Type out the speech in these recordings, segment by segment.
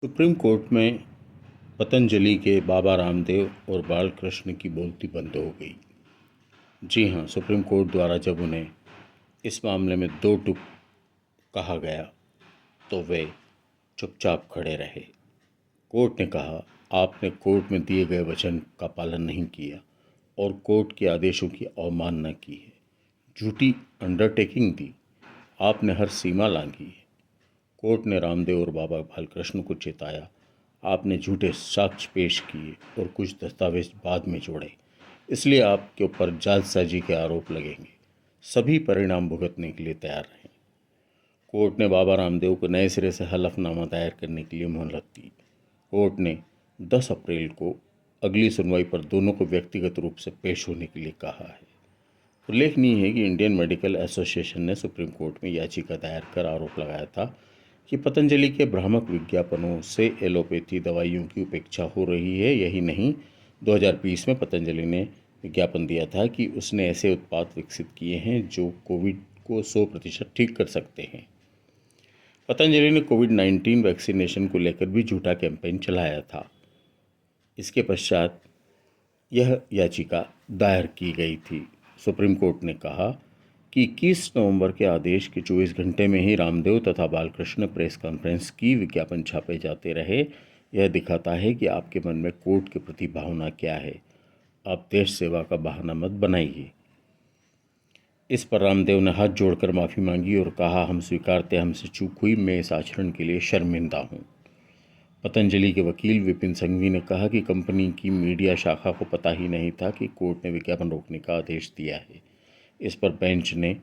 Supreme court में पतंजलि के बाबा रामदेव और बालकृष्ण की बोलती बंद हो गई। जी हाँ, सुप्रीम कोर्ट द्वारा जब उन्हें इस मामले में दो टूक कहा गया तो वे चुपचाप खड़े रहे। कोर्ट ने कहा, आपने कोर्ट में दिए गए वचन का पालन नहीं किया और कोर्ट के आदेशों की अवमानना की है, झूठी अंडरटेकिंग दी, आपने हर सीमा लांघी है। कोर्ट ने रामदेव और बाबा बालकृष्ण को चेताया, आपने झूठे साक्ष्य पेश किए और कुछ दस्तावेज बाद में जोड़े, इसलिए आपके ऊपर जालसाजी के आरोप लगेंगे। सभी परिणाम भुगतने के लिए तैयार रहें। कोर्ट ने बाबा रामदेव को नए सिरे से हलफनामा दायर करने के लिए मोहलत दी। कोर्ट ने 10 अप्रैल को अगली सुनवाई पर दोनों को व्यक्तिगत रूप से पेश होने के लिए कहा है। उल्लेखनीय है कि इंडियन मेडिकल एसोसिएशन ने सुप्रीम कोर्ट में याचिका दायर कर आरोप लगाया था कि पतंजलि के भ्रामक विज्ञापनों से एलोपैथी दवाइयों की उपेक्षा हो रही है। यही नहीं, 2020 में पतंजलि ने विज्ञापन दिया था कि उसने ऐसे उत्पाद विकसित किए हैं जो कोविड को 100% ठीक कर सकते हैं। पतंजलि ने कोविड-19 वैक्सीनेशन को लेकर भी झूठा कैंपेन चलाया था। इसके पश्चात यह याचिका दायर की गई थी। सुप्रीम कोर्ट ने कहा कि 21 नवंबर के आदेश के 24 घंटे में ही रामदेव तथा बालकृष्ण प्रेस कॉन्फ्रेंस की विज्ञापन छापे जाते रहे। यह दिखाता है कि आपके मन में कोर्ट के प्रति भावना क्या है। आप देश सेवा का बहाना मत बनाइए। इस पर रामदेव ने हाथ जोड़कर माफ़ी मांगी और कहा, हम स्वीकारते, हमसे चूक हुई, मैं इस आचरण के लिए शर्मिंदा हूँ। पतंजलि के वकील विपिन संघवी ने कहा कि कंपनी की मीडिया शाखा को पता ही नहीं था कि कोर्ट ने विज्ञापन रोकने का आदेश दिया है। इस पर बेंच ने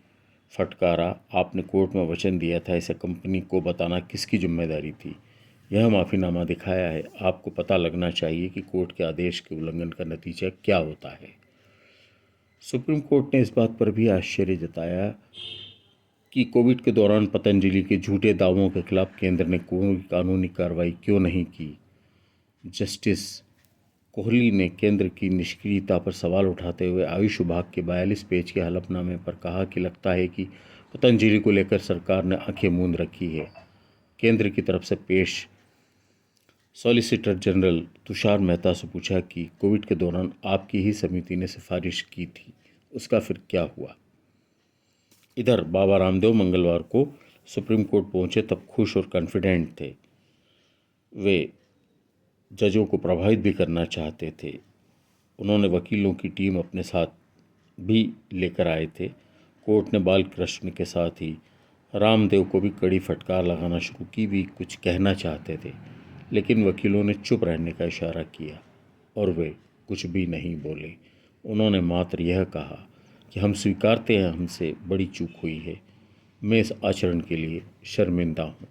फटकारा, आपने कोर्ट में वचन दिया था, इसे कंपनी को बताना किसकी जिम्मेदारी थी? यह माफ़ीनामा दिखाया है। आपको पता लगना चाहिए कि कोर्ट के आदेश के उल्लंघन का नतीजा क्या होता है। सुप्रीम कोर्ट ने इस बात पर भी आश्चर्य जताया कि कोविड के दौरान पतंजलि के झूठे दावों के खिलाफ केंद्र ने कोई कानूनी कार्रवाई क्यों नहीं की। जस्टिस कोहली ने केंद्र की निष्क्रियता पर सवाल उठाते हुए आयुष विभाग के 42 पेज के हलफनामे पर कहा कि लगता है कि पतंजलि को लेकर सरकार ने आंखें मूंद रखी है। केंद्र की तरफ से पेश सॉलिसिटर जनरल तुषार मेहता से पूछा कि कोविड के दौरान आपकी ही समिति ने सिफारिश की थी, उसका फिर क्या हुआ। इधर बाबा रामदेव मंगलवार को सुप्रीम कोर्ट पहुंचे तब खुश और कॉन्फिडेंट थे। वे जजों को प्रभावित भी करना चाहते थे। उन्होंने वकीलों की टीम अपने साथ भी लेकर आए थे। कोर्ट ने बालकृष्ण के साथ ही रामदेव को भी कड़ी फटकार लगाना शुरू की। भी कुछ कहना चाहते थे, लेकिन वकीलों ने चुप रहने का इशारा किया और वे कुछ भी नहीं बोले। उन्होंने मात्र यह कहा कि हम स्वीकारते हैं, हमसे बड़ी चूक हुई है, मैं इस आचरण के लिए शर्मिंदा हूँ।